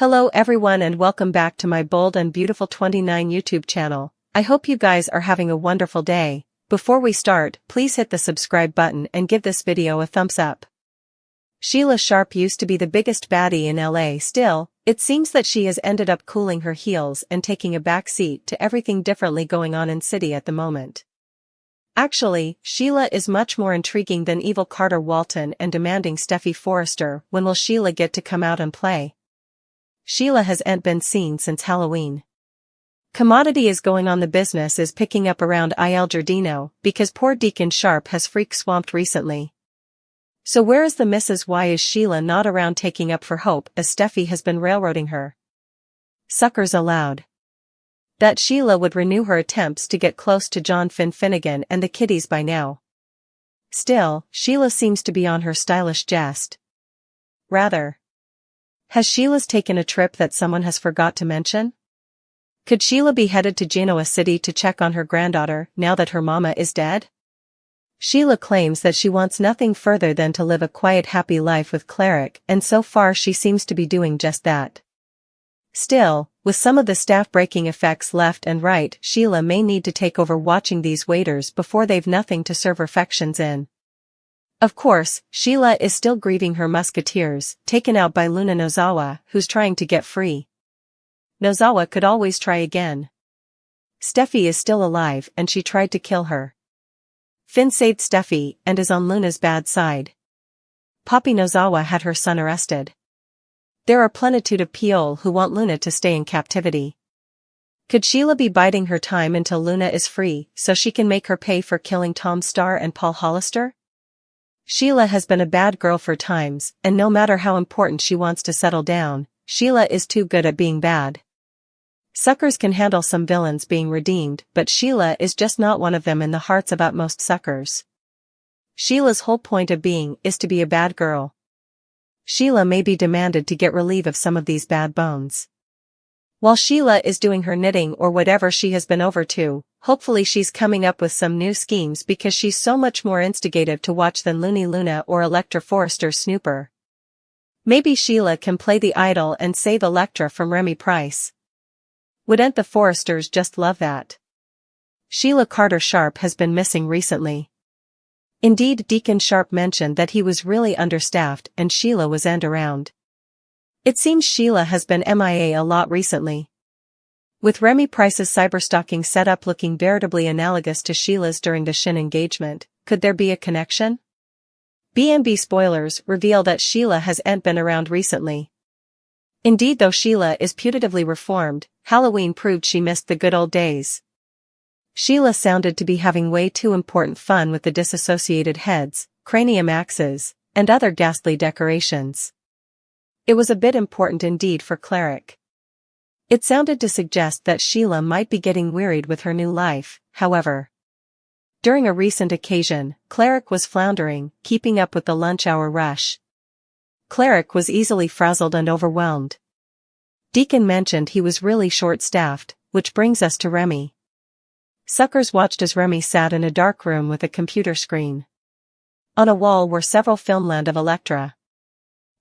Hello everyone and welcome back to my Bold and Beautiful 29 YouTube channel. I hope you guys are having a wonderful day. Before we start, please hit the subscribe button and give this video a thumbs up. Sheila Sharp used to be the biggest baddie in LA. Still, it seems that she has ended up cooling her heels and taking a back seat to everything differently going on in city at the moment. Actually, Sheila is much more intriguing than evil Carter Walton and demanding Steffi Forrester. When will Sheila get to come out and play? Sheila hasn't been seen since Halloween. Commodity is going on. The business is picking up around Il Giardino because poor Deacon Sharp has freak swamped recently. So where is the Mrs. Why is Sheila not around taking up for Hope as Steffi has been railroading her? Suckers allowed. That Sheila would renew her attempts to get close to John Finnegan and the kiddies by now. Still, Sheila seems to be on her stylish jest. Rather. Has Sheila's taken a trip that someone has forgot to mention? Could Sheila be headed to Genoa City to check on her granddaughter now that her mama is dead? Sheila claims that she wants nothing further than to live a quiet happy life with Cleric, and so far she seems to be doing just that. Still, with some of the staff breaking effects left and right, Sheila may need to take over watching these waiters before they've nothing to serve refections in. Of course, Sheila is still grieving her musketeers, taken out by Luna Nozawa, who's trying to get free. Nozawa could always try again. Steffi is still alive and she tried to kill her. Finn saved Steffi and is on Luna's bad side. Poppy Nozawa had her son arrested. There are plenitude of people who want Luna to stay in captivity. Could Sheila be biding her time until Luna is free so she can make her pay for killing Tom Starr and Paul Hollister? Sheila has been a bad girl for times, and no matter how important she wants to settle down, Sheila is too good at being bad. Suckers can handle some villains being redeemed, but Sheila is just not one of them in the hearts of utmost suckers. Sheila's whole point of being is to be a bad girl. Sheila may be demanded to get relief of some of these bad bones. While Sheila is doing her knitting or whatever she has been over to, hopefully she's coming up with some new schemes because she's so much more instigative to watch than Looney Luna or Electra Forrester's snooper. Maybe Sheila can play the idol and save Electra from Remy Price. Wouldn't the Forresters just love that? Sheila Carter Sharp has been missing recently. Indeed, Deacon Sharp mentioned that he was really understaffed and Sheila wasn't around. It seems Sheila has been MIA a lot recently. With Remy Price's cyberstalking setup looking veritably analogous to Sheila's during the Shin engagement, could there be a connection? B&B spoilers reveal that Sheila hasn't been around recently. Indeed, though Sheila is putatively reformed, Halloween proved she missed the good old days. Sheila sounded to be having way too important fun with the disassociated heads, cranium axes, and other ghastly decorations. It was a bit important indeed for Cleric. It sounded to suggest that Sheila might be getting wearied with her new life, however. During a recent occasion, Cleric was floundering, keeping up with the lunch hour rush. Cleric was easily frazzled and overwhelmed. Deacon mentioned he was really short-staffed, which brings us to Remy. Suckers watched as Remy sat in a dark room with a computer screen. On a wall were several filmland of Electra.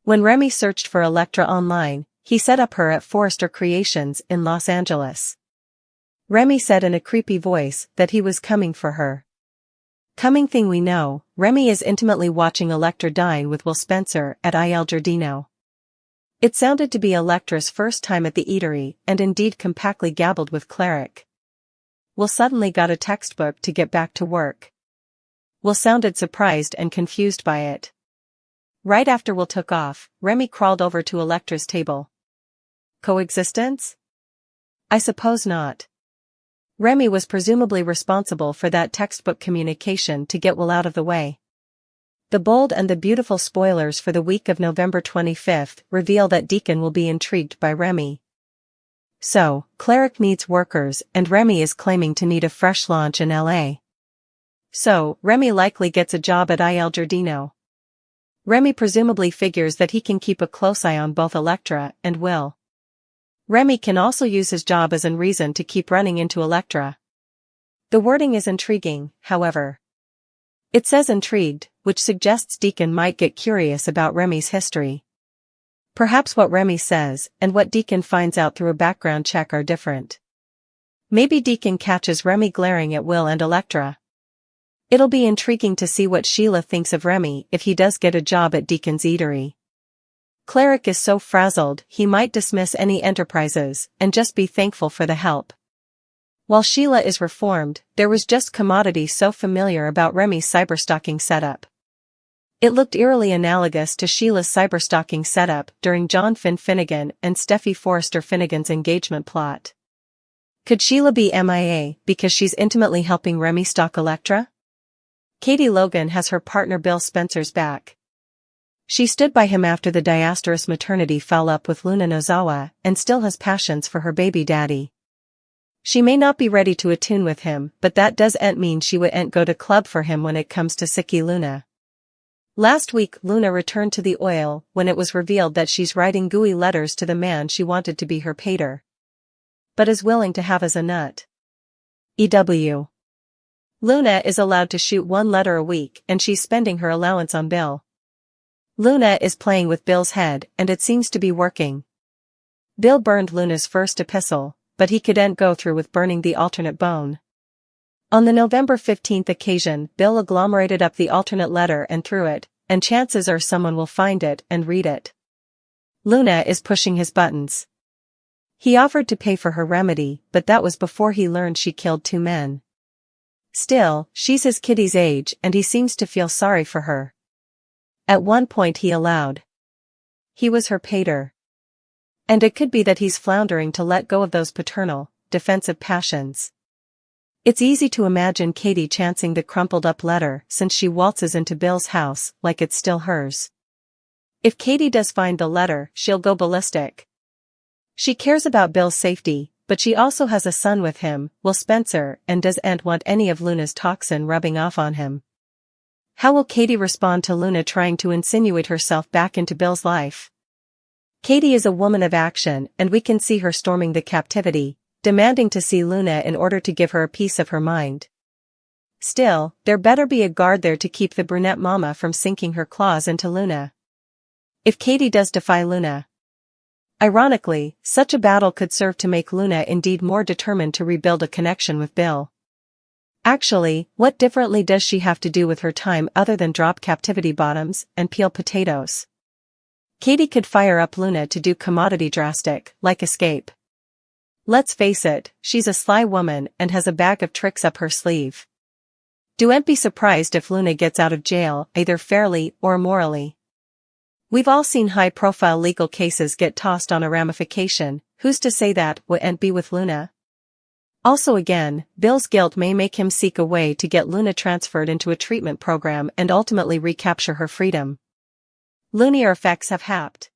When Remy searched for Electra online, he set up her at Forrester Creations in Los Angeles. Remy said in a creepy voice that he was coming for her. Coming thing we know, Remy is intimately watching Electra dine with Will Spencer at Il Giardino. It sounded to be Electra's first time at the eatery and indeed compactly gabbled with Cleric. Will suddenly got a textbook to get back to work. Will sounded surprised and confused by it. Right after Will took off, Remy crawled over to Electra's table. Coexistence? I suppose not. Remy was presumably responsible for that textbook communication to get Will out of the way. The Bold and the Beautiful spoilers for the week of November 25th reveal that Deacon will be intrigued by Remy. So, Cleric needs workers and Remy is claiming to need a fresh launch in LA. So, Remy likely gets a job at Il Giardino. Remy presumably figures that he can keep a close eye on both Electra and Will. Remy can also use his job as a reason to keep running into Electra. The wording is intriguing, however. It says intrigued, which suggests Deacon might get curious about Remy's history. Perhaps what Remy says and what Deacon finds out through a background check are different. Maybe Deacon catches Remy glaring at Will and Electra. It'll be intriguing to see what Sheila thinks of Remy if he does get a job at Deacon's eatery. Cleric is so frazzled he might dismiss any enterprises and just be thankful for the help. While Sheila is reformed, there was just commodity so familiar about Remy's cyberstalking setup. It looked eerily analogous to Sheila's cyberstalking setup during John Finnegan and Steffi Forrester Finnegan's engagement plot. Could Sheila be MIA because she's intimately helping Remy stalk Electra? Katie Logan has her partner Bill Spencer's back. She stood by him after the disastrous maternity fell up with Luna Nozawa and still has passions for her baby daddy. She may not be ready to attune with him, but that doesn't mean she wouldn't go to club for him when it comes to Siki Luna. Last week Luna returned to the oil when it was revealed that she's writing gooey letters to the man she wanted to be her pater, but is willing to have as a nut. EW. Luna is allowed to shoot 1 letter a week and she's spending her allowance on Bill. Luna is playing with Bill's head and it seems to be working. Bill burned Luna's first epistle, but he couldn't go through with burning the alternate bone. On the November 15th occasion, Bill agglomerated up the alternate letter and threw it, and chances are someone will find it and read it. Luna is pushing his buttons. He offered to pay for her remedy, but that was before he learned she killed 2 men. Still, she's his kiddie's age and he seems to feel sorry for her. At one point he allowed. He was her pater. And it could be that he's floundering to let go of those paternal, defensive passions. It's easy to imagine Katie chancing the crumpled-up letter since she waltzes into Bill's house like it's still hers. If Katie does find the letter, she'll go ballistic. She cares about Bill's safety, but she also has a son with him, Will Spencer, and doesn't want any of Luna's toxin rubbing off on him. How will Katie respond to Luna trying to insinuate herself back into Bill's life? Katie is a woman of action and we can see her storming the captivity, demanding to see Luna in order to give her a piece of her mind. Still, there better be a guard there to keep the brunette mama from sinking her claws into Luna. If Katie does defy Luna. Ironically, such a battle could serve to make Luna indeed more determined to rebuild a connection with Bill. Actually, what differently does she have to do with her time other than drop captivity bottoms and peel potatoes? Katie could fire up Luna to do commodity drastic, like escape. Let's face it, she's a sly woman and has a bag of tricks up her sleeve. Don't be surprised if Luna gets out of jail either fairly or immorally. We've all seen high-profile legal cases get tossed on a ramification, who's to say that wouldn't be with Luna? Also again, Bill's guilt may make him seek a way to get Luna transferred into a treatment program and ultimately recapture her freedom. Lunar effects have happened.